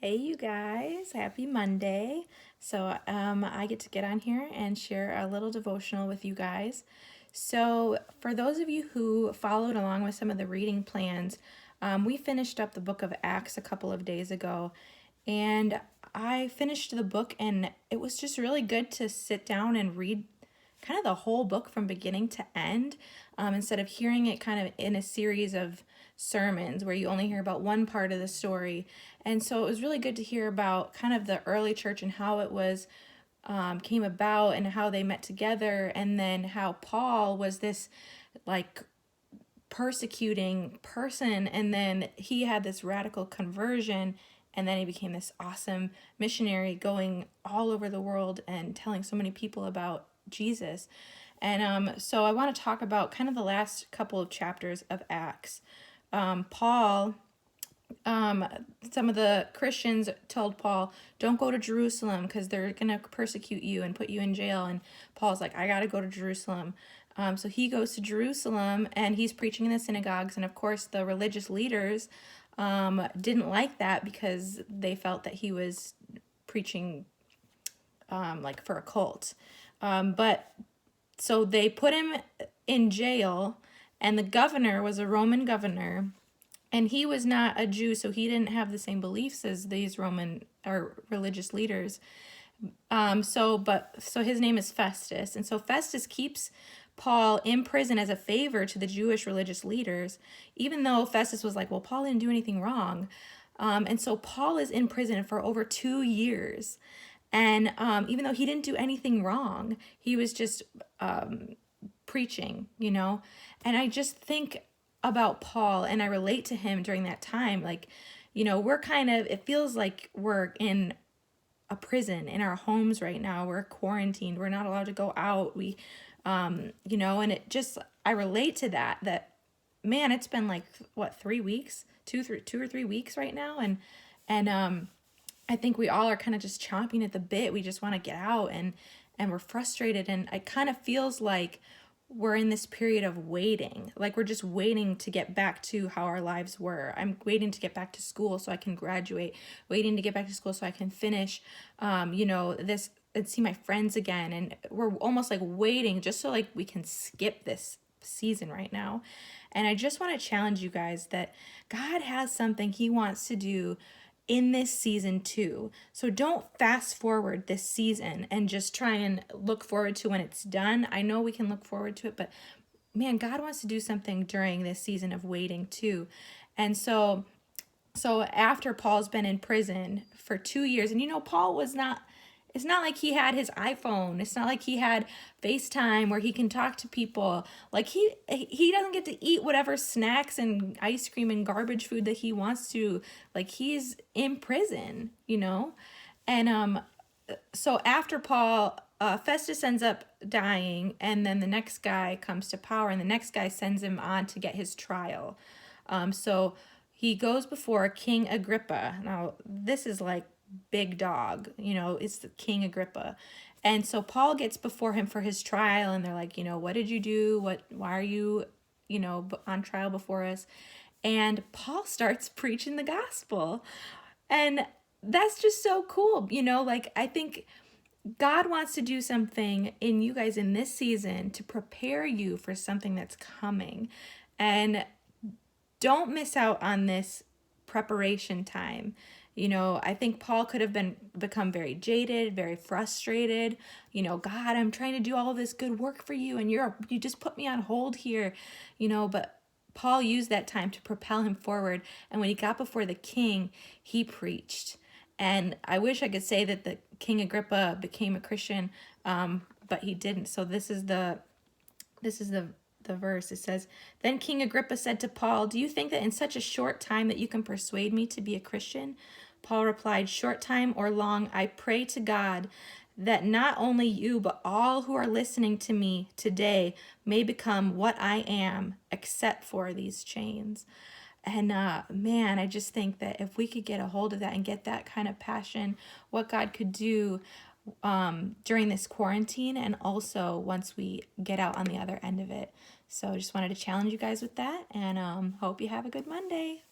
Hey, you guys, happy Monday. I get to get on here and share a little devotional with you guys. So, for those of you who followed along with some of the reading plans, we finished up the book of Acts a couple of days ago, and I finished the book, and it was just really good to sit down and read kind of the whole book from beginning to end, instead of hearing it kind of in a series of sermons where you only hear about one part of the story. And so it was really good to hear about kind of the early church and how it was came about and how they met together, and then how Paul was this like persecuting person, and then he had this radical conversion, and then he became this awesome missionary going all over the world and telling so many people about Jesus. And I want to talk about kind of the last couple of chapters of Acts. Paul, some of the Christians told Paul, don't go to Jerusalem because they're going to persecute you and put you in jail. And Paul's like, I got to go to Jerusalem. So he goes to Jerusalem and he's preaching in the synagogues. And of course, the religious leaders didn't like that because they felt that he was preaching like for a cult. But so they put him in jail, and the governor was a Roman governor, and he was not a Jew, so he didn't have the same beliefs as these Roman or religious leaders. So his name is Festus, and so Festus keeps Paul in prison as a favor to the Jewish religious leaders, even though Festus was like, well, Paul didn't do anything wrong. And so Paul is in prison for over 2 years. And even though he didn't do anything wrong, he was just preaching, you know? And I just think about Paul and I relate to him during that time. Like, we're kind of, it feels like we're in a prison in our homes right now. We're quarantined. We're not allowed to go out. And it just, I relate to that, man, it's been like, what, 3 weeks, 2 or 3 weeks right now. And I think we all are kind of just chomping at the bit. We just want to get out, and we're frustrated. And it kind of feels like we're in this period of waiting. Like we're just waiting to get back to how our lives were. I'm waiting to get back to school so I can graduate, waiting to get back to school so I can finish, this and see my friends again. And we're almost like waiting just so like we can skip this season right now. And I just want to challenge you guys that God has something he wants to do in this season too. So don't fast forward this season and just try and look forward to when it's done. I know we can look forward to it, but man, God wants to do something during this season of waiting too. And so after Paul's been in prison for 2 years, and Paul was not, it's not like he had his iPhone. It's not like he had FaceTime where he can talk to people. Like he doesn't get to eat whatever snacks and ice cream and garbage food that he wants to. Like he's in prison. And so after Paul, Festus ends up dying, and then the next guy comes to power, and the next guy sends him on to get his trial. So he goes before King Agrippa. Now, this is like big dog, it's the King Agrippa. And so Paul gets before him for his trial, and they're like, what did you do? Why are you, on trial before us? And Paul starts preaching the gospel. And that's just so cool. Like I think God wants to do something in you guys in this season to prepare you for something that's coming. And don't miss out on this preparation time. I think Paul could have become very jaded, very frustrated. God, I'm trying to do all this good work for you, and you just put me on hold here. But Paul used that time to propel him forward. And when he got before the king, he preached. And I wish I could say that the King Agrippa became a Christian, but he didn't. So this is the verse. It says, then King Agrippa said to Paul, do you think that in such a short time that you can persuade me to be a Christian? Paul replied, short time or long, I pray to God that not only you, but all who are listening to me today may become what I am, except for these chains. And man, I just think that if we could get a hold of that and get that kind of passion, what God could do during this quarantine, and also once we get out on the other end of it. So I just wanted to challenge you guys with that, and hope you have a good Monday.